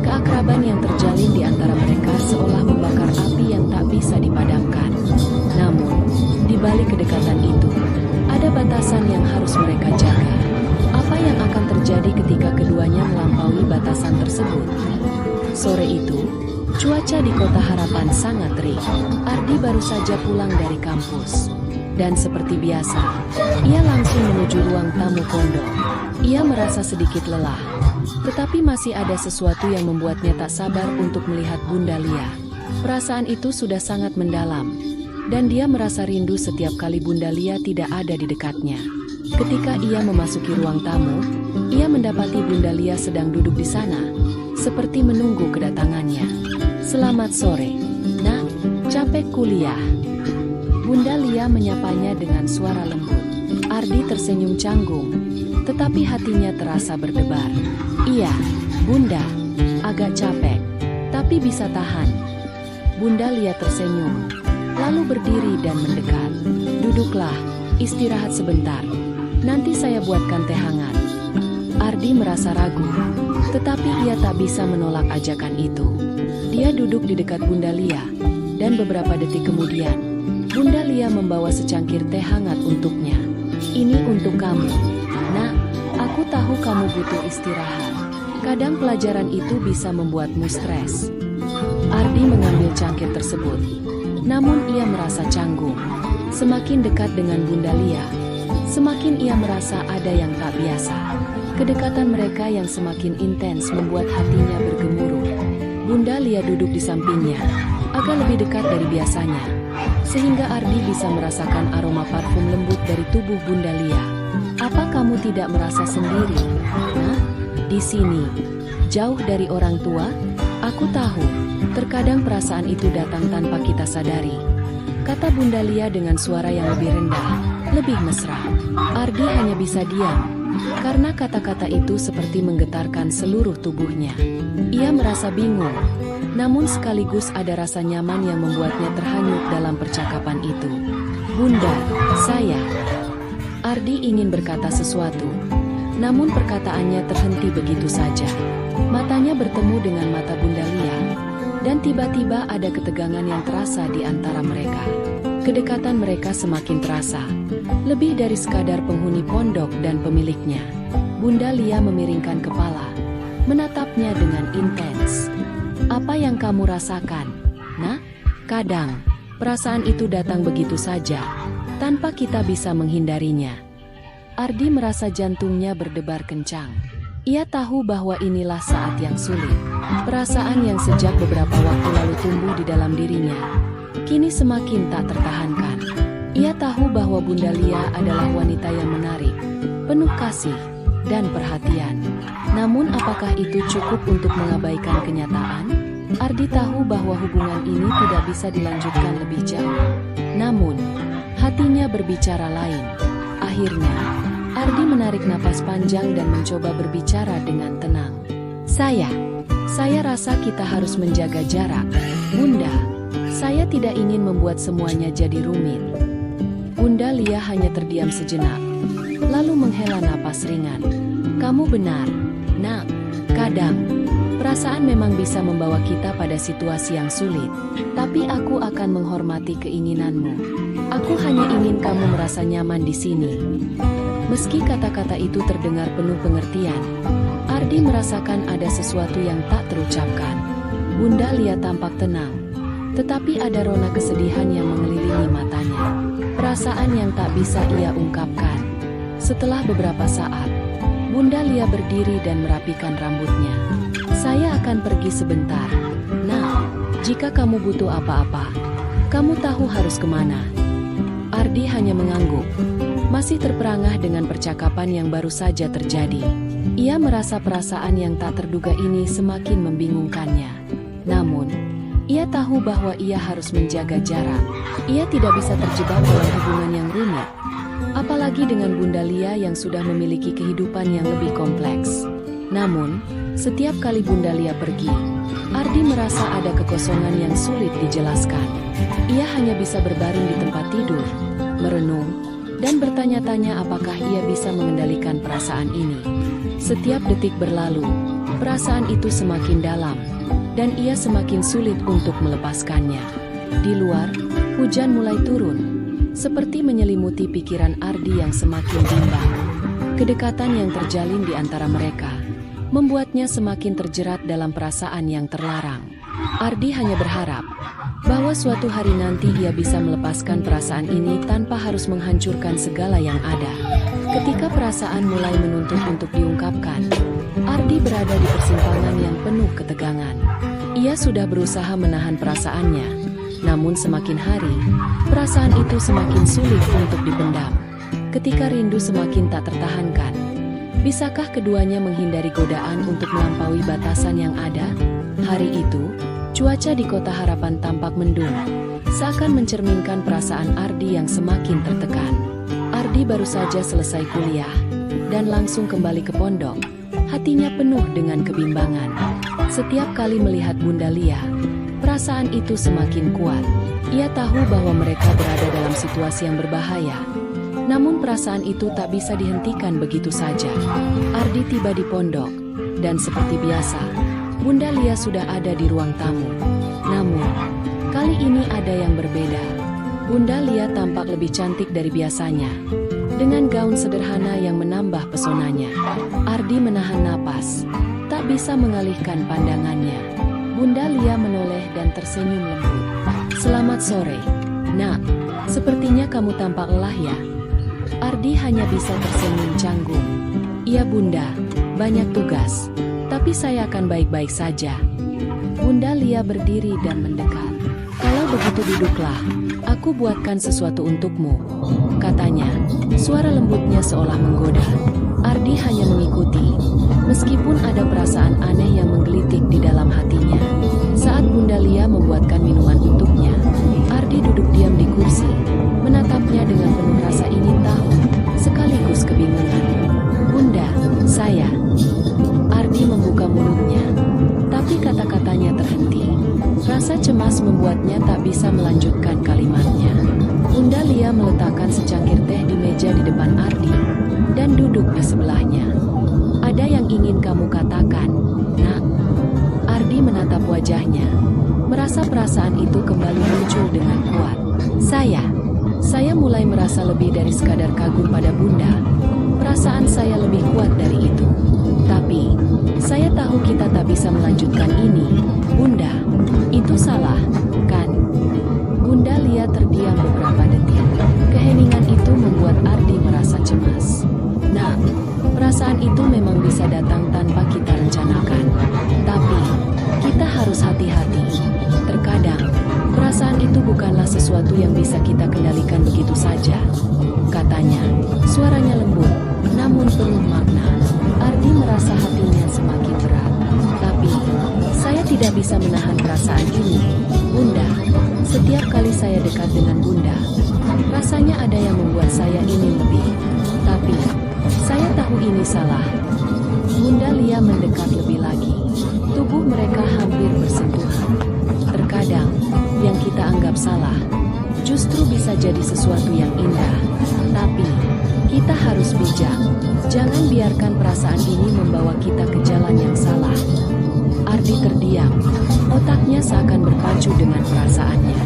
Speaker 1: Keakraban yang terjalin di antara mereka seolah membakar api yang tak bisa dipadamkan. Namun, di balik kedekatan itu, ada batasan yang harus mereka jaga. Apa yang akan terjadi terjadi ketika keduanya melampaui batasan tersebut. Sore itu, cuaca di Kota Harapan sangat terik. Ardi baru saja pulang dari kampus. Dan seperti biasa, ia langsung menuju ruang tamu pondok. Ia merasa sedikit lelah, tetapi masih ada sesuatu yang membuatnya tak sabar untuk melihat Bunda Lia. Perasaan itu sudah sangat mendalam, dan dia merasa rindu setiap kali Bunda Lia tidak ada di dekatnya. Ketika ia memasuki ruang tamu, ia mendapati Bunda Lia sedang duduk di sana, seperti menunggu kedatangannya. "Selamat sore, Nak. Capek kuliah?" Bunda Lia menyapanya dengan suara lembut. Ardi tersenyum canggung, tetapi hatinya terasa berdebar. "Iya, Bunda. Agak capek, tapi bisa tahan." Bunda Lia tersenyum, lalu berdiri dan mendekat. "Duduklah, istirahat sebentar. Nanti saya buatkan teh hangat." Ardi merasa ragu, tetapi ia tak bisa menolak ajakan itu. Dia duduk di dekat Bunda Lia, dan beberapa detik kemudian, Bunda Lia membawa secangkir teh hangat untuknya. "Ini untuk kamu, Nak. Aku tahu kamu butuh istirahat. Kadang pelajaran itu bisa membuatmu stres." Ardi mengambil cangkir tersebut, namun ia merasa canggung. Semakin dekat dengan Bunda Lia, semakin ia merasa ada yang tak biasa. Kedekatan mereka yang semakin intens membuat hatinya bergemuruh. Bunda Lia duduk di sampingnya, agak lebih dekat dari biasanya, sehingga Ardi bisa merasakan aroma parfum lembut dari tubuh Bunda Lia. "Apa kamu tidak merasa sendiri, Nah? Di sini, jauh dari orang tua? Aku tahu, terkadang perasaan itu datang tanpa kita sadari," kata Bunda Lia dengan suara yang lebih rendah, lebih mesra. Ardi hanya bisa diam, karena kata-kata itu seperti menggetarkan seluruh tubuhnya. Ia merasa bingung, namun sekaligus ada rasa nyaman yang membuatnya terhanyut dalam percakapan itu. "Bunda, saya..." Ardi ingin berkata sesuatu, namun perkataannya terhenti begitu saja. Matanya bertemu dengan mata Bunda Lia, dan tiba-tiba ada ketegangan yang terasa di antara mereka. Kedekatan mereka semakin terasa, lebih dari sekadar penghuni pondok dan pemiliknya. Bunda Lia memiringkan kepala, menatapnya dengan intens. "Apa yang kamu rasakan, Nak?" "Kadang, perasaan itu datang begitu saja, tanpa kita bisa menghindarinya." Ardi merasa jantungnya berdebar kencang. Ia tahu bahwa inilah saat yang sulit. Perasaan yang sejak beberapa waktu lalu tumbuh di dalam dirinya, kini semakin tak tertahankan. Ia tahu bahwa Bunda Lia adalah wanita yang menarik, penuh kasih dan perhatian. Namun apakah itu cukup untuk mengabaikan kenyataan? Ardi tahu bahwa hubungan ini tidak bisa dilanjutkan lebih jauh. Namun, hatinya berbicara lain. Akhirnya, Ardi menarik napas panjang dan mencoba berbicara dengan tenang. Saya rasa kita harus menjaga jarak. Bunda, saya tidak ingin membuat semuanya jadi rumit." Bunda Lia hanya terdiam sejenak, lalu menghela napas ringan. "Kamu benar, Nak. Kadang, perasaan memang bisa membawa kita pada situasi yang sulit. Tapi aku akan menghormati keinginanmu. Aku hanya ingin kamu merasa nyaman di sini." Meski kata-kata itu terdengar penuh pengertian, Ardi merasakan ada sesuatu yang tak terucapkan. Bunda Lia tampak tenang, tetapi ada rona kesedihan yang mengelilingi matanya. Perasaan yang tak bisa ia ungkapkan. Setelah beberapa saat, Bunda Lia berdiri dan merapikan rambutnya. "Saya akan pergi sebentar, Nah. Jika kamu butuh apa-apa, kamu tahu harus kemana." Ardi hanya mengangguk, masih terperangah dengan percakapan yang baru saja terjadi. Ia merasa perasaan yang tak terduga ini semakin membingungkannya. Namun, ia tahu bahwa ia harus menjaga jarak. Ia tidak bisa terjebak dalam hubungan yang rumit, apalagi dengan Bunda Lia yang sudah memiliki kehidupan yang lebih kompleks. Namun, setiap kali Bunda Lia pergi, Ardi merasa ada kekosongan yang sulit dijelaskan. Ia hanya bisa berbaring di tempat tidur, merenung, dan bertanya-tanya apakah ia bisa mengendalikan perasaan ini. Setiap detik berlalu, perasaan itu semakin dalam, dan ia semakin sulit untuk melepaskannya. Di luar, hujan mulai turun, seperti menyelimuti pikiran Ardi yang semakin bimbang. Kedekatan yang terjalin di antara mereka membuatnya semakin terjerat dalam perasaan yang terlarang. Ardi hanya berharap bahwa suatu hari nanti ia bisa melepaskan perasaan ini tanpa harus menghancurkan segala yang ada. Ketika perasaan mulai menuntut untuk diungkapkan, Ardi berada di persimpangan yang penuh ketegangan. Ia sudah berusaha menahan perasaannya, namun semakin hari, perasaan itu semakin sulit untuk dipendam. Ketika rindu semakin tak tertahankan, bisakah keduanya menghindari godaan untuk melampaui batasan yang ada? Hari itu, cuaca di Kota Harapan tampak mendung, seakan mencerminkan perasaan Ardi yang semakin tertekan. Ardi baru saja selesai kuliah, dan langsung kembali ke pondok. Hatinya penuh dengan kebimbangan. Setiap kali melihat Bunda Lia, perasaan itu semakin kuat. Ia tahu bahwa mereka berada dalam situasi yang berbahaya. Namun perasaan itu tak bisa dihentikan begitu saja. Ardi tiba di pondok, dan seperti biasa, Bunda Lia sudah ada di ruang tamu. Namun, kali ini ada yang berbeda. Bunda Lia tampak lebih cantik dari biasanya, dengan gaun sederhana yang menambah pesonanya. Ardi menahan napas, tak bisa mengalihkan pandangannya. Bunda Lia menoleh dan tersenyum lembut. "Selamat sore, Nak. Sepertinya kamu tampak lelah ya?" Ardi hanya bisa tersenyum canggung. "Iya Bunda, banyak tugas, tapi saya akan baik-baik saja." Bunda Lia berdiri dan mendekat. "Kalau begitu duduklah, aku buatkan sesuatu untukmu," katanya. Suara lembutnya seolah menggoda. Ardi hanya mengikuti, meskipun ada perasaan aneh yang menggelitik di dalam hatinya. Saat Bunda Lia membuatkan minuman untuknya, Ardi duduk diam di kursi, menatapnya dengan penuh rasa ingin tahu, sekaligus kebingungan. "Bunda, saya..." Ardi membuka mulutnya, tapi kata-katanya terhenti. Rasa cemas membuatnya tak bisa melanjutkan kalimatnya. Bunda Lia meletakkan secangkir teh di meja di depan Ardi, dan duduk di sebelahnya. "Ada yang ingin kamu katakan, Nak?" Ardi menatap wajahnya, merasa perasaan itu kembali muncul dengan kuat. Saya mulai merasa lebih dari sekadar kagum pada Bunda. Perasaan saya lebih kuat dari itu. Tapi, saya tahu kita tak bisa melanjutkan ini, Bunda. Itu salah, kan?" Bunda Lia terdiam beberapa detik. Keheningan itu membuat Ardi merasa cemas. "Nah, perasaan itu memang bisa datang tanpa kita rencanakan. Tapi, kita harus hati-hati. Terkadang, perasaan itu bukanlah sesuatu yang bisa kita kendalikan begitu saja," katanya. Suaranya lembut, namun penuh makna. Ardi merasa hatinya semakin berat. "Tapi, saya tidak bisa menahan perasaan ini, Bunda. Setiap kali saya dekat dengan Bunda, rasanya ada yang membuat saya ingin lebih. Tapi, saya tahu ini salah." Bunda Lia mendekat lebih lagi. Tubuh mereka hampir bersentuhan. Terkadang, yang kita anggap salah, justru bisa jadi sesuatu yang indah. Tapi, kita harus bijak. Jangan biarkan perasaan ini membawa kita ke jalan yang salah. Ardi terdiam. Otaknya seakan berpacu dengan perasaannya.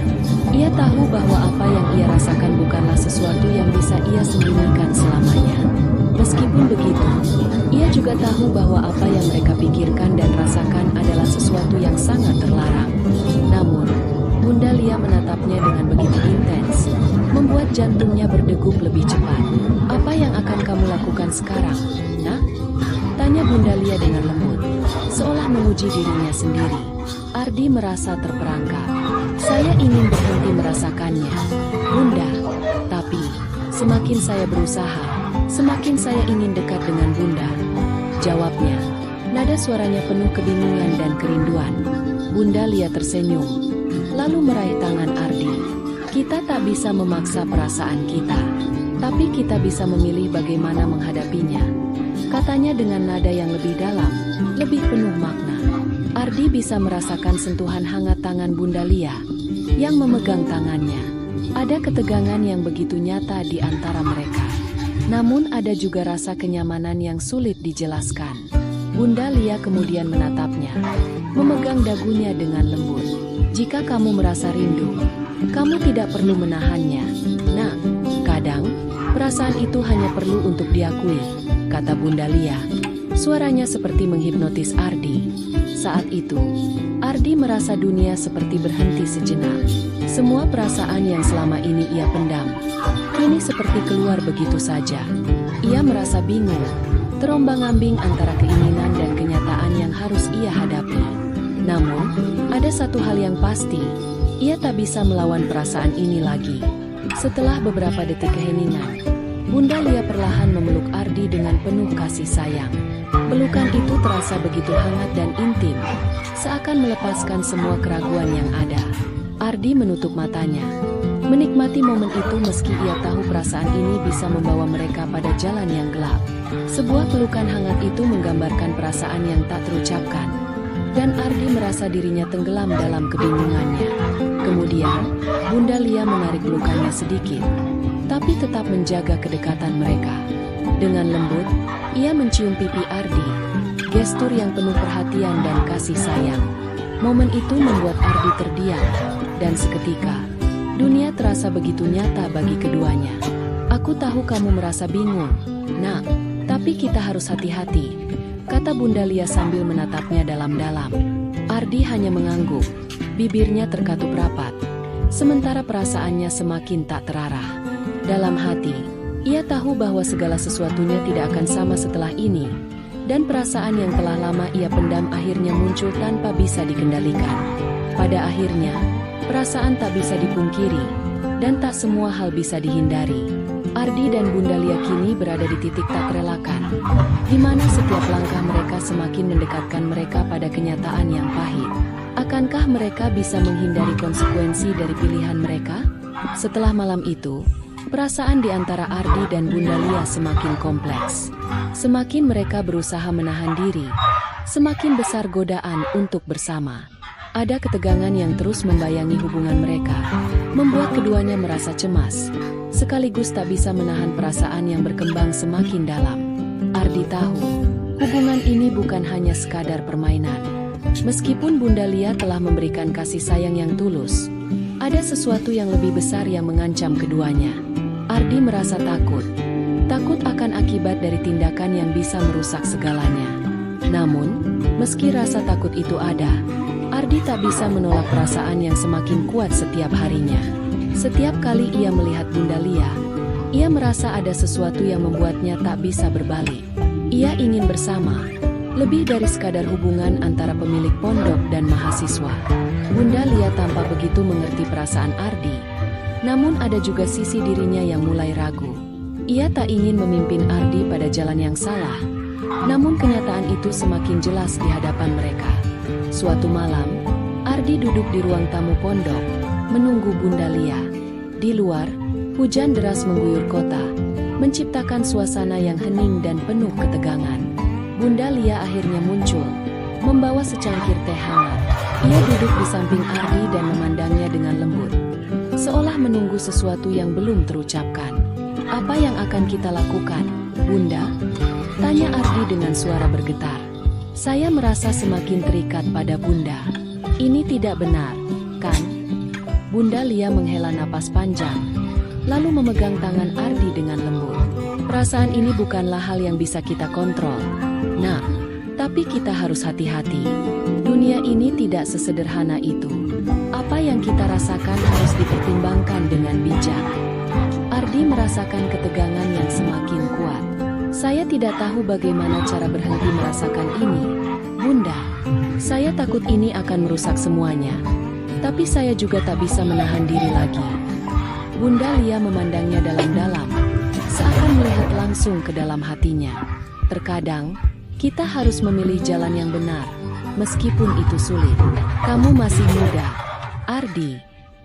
Speaker 1: Ia tahu bahwa apa yang ia rasakan bukanlah sesuatu yang bisa ia sembunyikan selamanya. Meskipun begitu, ia juga tahu bahwa apa yang mereka pikirkan dan rasakan adalah sesuatu yang sangat terlarang. Namun, Bunda Lia menatapnya dengan begitu intens, membuat jantungnya berdegup lebih cepat. "Apa yang akan kamu lakukan sekarang, Nak?" tanya Bunda Lia dengan lembut, seolah menguji dirinya sendiri. Ardi merasa terperangkap. "Saya ingin berhenti merasakannya, Bunda. Tapi, semakin saya berusaha, semakin saya ingin dekat dengan Bunda," jawabnya. Nada suaranya penuh kebingungan dan kerinduan. Bunda Lia tersenyum, lalu meraih tangan Ardi. "Kita tak bisa memaksa perasaan kita, tapi kita bisa memilih bagaimana menghadapinya," katanya dengan nada yang lebih dalam, lebih penuh makna. Ardi bisa merasakan sentuhan hangat tangan Bunda Lia yang memegang tangannya. Ada ketegangan yang begitu nyata di antara mereka. Namun ada juga rasa kenyamanan yang sulit dijelaskan. Bunda Lia kemudian menatapnya, memegang dagunya dengan lembut. "Jika kamu merasa rindu, kamu tidak perlu menahannya, Nak. Kadang, Perasaan itu hanya perlu untuk diakui, kata Bunda Lia. Suaranya seperti menghipnotis Ardi. Saat itu, Ardi merasa dunia seperti berhenti sejenak. Semua perasaan yang selama ini ia pendam, kini seperti keluar begitu saja. Ia merasa bingung, terombang-ambing antara keinginan dan kenyataan yang harus ia hadapi. Namun, ada satu hal yang pasti, ia tak bisa melawan perasaan ini lagi. Setelah beberapa detik keheningan, Bunda Lia perlahan memeluk Ardi dengan penuh kasih sayang. Pelukan itu terasa begitu hangat dan intim, seakan melepaskan semua keraguan yang ada. Ardi menutup matanya, menikmati momen itu meski ia tahu perasaan ini bisa membawa mereka pada jalan yang gelap. Sebuah pelukan hangat itu menggambarkan perasaan yang tak terucapkan, dan Ardi merasa dirinya tenggelam dalam kebingungannya. Kemudian, Bunda Lia menarik pelukannya sedikit, tapi tetap menjaga kedekatan mereka. Dengan lembut, ia mencium pipi Ardi, gestur yang penuh perhatian dan kasih sayang. Momen itu membuat Ardi terdiam, dan seketika, dunia terasa begitu nyata bagi keduanya. Aku tahu kamu merasa bingung, Nak, tapi kita harus hati-hati, kata Bunda Lia sambil menatapnya dalam-dalam. Ardi hanya mengangguk, bibirnya terkatup rapat, sementara perasaannya semakin tak terarah. Dalam hati, ia tahu bahwa segala sesuatunya tidak akan sama setelah ini, dan perasaan yang telah lama ia pendam akhirnya muncul tanpa bisa dikendalikan. Pada akhirnya, perasaan tak bisa dipungkiri, dan tak semua hal bisa dihindari. Ardi dan Bunda Lia kini berada di titik tak terelakkan, di mana setiap langkah mereka semakin mendekatkan mereka pada kenyataan yang pahit. Akankah mereka bisa menghindari konsekuensi dari pilihan mereka? Setelah malam itu, perasaan di antara Ardi dan Bunda Lia semakin kompleks. Semakin mereka berusaha menahan diri, semakin besar godaan untuk bersama. Ada ketegangan yang terus membayangi hubungan mereka, membuat keduanya merasa cemas, sekaligus tak bisa menahan perasaan yang berkembang semakin dalam. Ardi tahu, hubungan ini bukan hanya sekadar permainan. Meskipun Bunda Lia telah memberikan kasih sayang yang tulus, ada sesuatu yang lebih besar yang mengancam keduanya. Ardi merasa takut akan akibat dari tindakan yang bisa merusak segalanya. Namun, meski rasa takut itu ada, Ardi tak bisa menolak perasaan yang semakin kuat setiap harinya. Setiap kali ia melihat Bunda Lia, ia merasa ada sesuatu yang membuatnya tak bisa berbalik. Ia ingin bersama, lebih dari sekadar hubungan antara pemilik pondok dan mahasiswa. Bunda Lia tampak begitu mengerti perasaan Ardi, namun ada juga sisi dirinya yang mulai ragu. Ia tak ingin memimpin Ardi pada jalan yang salah, namun kenyataan itu semakin jelas di hadapan mereka. Suatu malam, Ardi duduk di ruang tamu pondok, menunggu Bunda Lia. Di luar, hujan deras mengguyur kota, menciptakan suasana yang hening dan penuh ketegangan. Bunda Lia akhirnya muncul, membawa secangkir teh hangat. Ia duduk di samping Ardi dan memandangnya dengan lembut, seolah menunggu sesuatu yang belum terucapkan. Apa yang akan kita lakukan, Bunda? Tanya Ardi dengan suara bergetar. Saya merasa semakin terikat pada Bunda. Ini tidak benar, kan? Bunda Lia menghela napas panjang, lalu memegang tangan Ardi dengan lembut. Perasaan ini bukanlah hal yang bisa kita kontrol, Nak. Tapi kita harus hati-hati. Dunia ini tidak sesederhana itu. Apa yang kita rasakan harus dipertimbangkan dengan bijak. Ardi merasakan ketegangan yang semakin kuat. Saya tidak tahu bagaimana cara berhenti merasakan ini, Bunda. Saya takut ini akan merusak semuanya. Tapi saya juga tak bisa menahan diri lagi. Bunda Lia memandangnya dalam-dalam, seakan melihat langsung ke dalam hatinya. Terkadang, kita harus memilih jalan yang benar, meskipun itu sulit. Kamu masih muda, Ardi.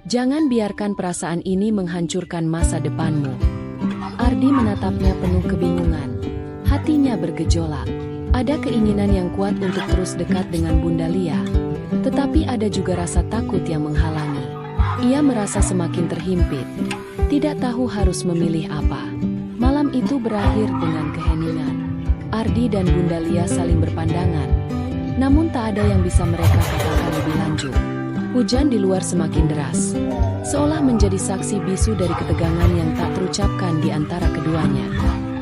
Speaker 1: Jangan biarkan perasaan ini menghancurkan masa depanmu. Ardi menatapnya penuh kebingungan. Hatinya bergejolak. Ada keinginan yang kuat untuk terus dekat dengan Bunda Lia, tetapi ada juga rasa takut yang menghalangi. Ia merasa semakin terhimpit, tidak tahu harus memilih apa. Malam itu berakhir dengan keheningan. Ardi dan Bunda Lia saling berpandangan, namun tak ada yang bisa mereka katakan lebih lanjut. Hujan di luar semakin deras, seolah menjadi saksi bisu dari ketegangan yang tak terucapkan di antara keduanya.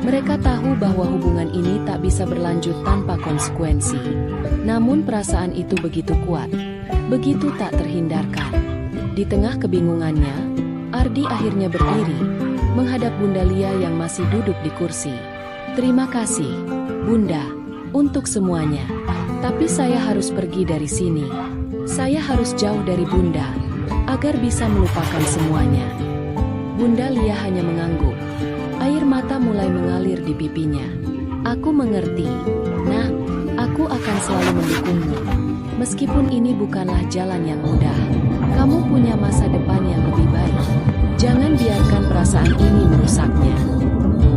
Speaker 1: Mereka tahu bahwa hubungan ini tak bisa berlanjut tanpa konsekuensi. Namun perasaan itu begitu kuat, begitu tak terhindarkan. Di tengah kebingungannya, Ardi akhirnya berdiri, menghadap Bunda Lia yang masih duduk di kursi. "Terima kasih, Bunda, untuk semuanya. Tapi saya harus pergi dari sini. Saya harus jauh dari Bunda, agar bisa melupakan semuanya." Bunda Lia hanya mengangguk. Air mata mulai mengalir di pipinya. "Aku mengerti, Nak. Aku akan selalu mendukungmu. Meskipun ini bukanlah jalan yang mudah. Kamu punya masa depan yang lebih baik. Jangan biarkan perasaan ini merusaknya."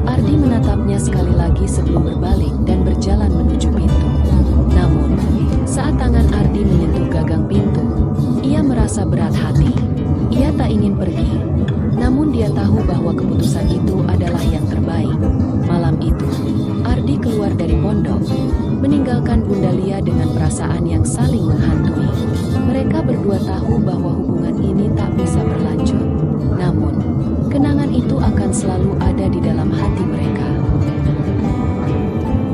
Speaker 1: Ardi menatapnya sekali lagi sebelum berbalik dan berjalan menuju pintu. Namun, saat tangan Ardi menyentuh gagang pintu, ia merasa berat hati. Ia tak ingin pergi, namun dia tahu bahwa keputusan itu adalah yang terbaik. Malam itu, Ardi keluar dari pondok, meninggalkan Bunda Lia dengan perasaan yang saling menghantui. Mereka berdua tahu bahwa hubungan ini tak bisa berlanjut. Namun, kenangan itu akan selalu ada di dalam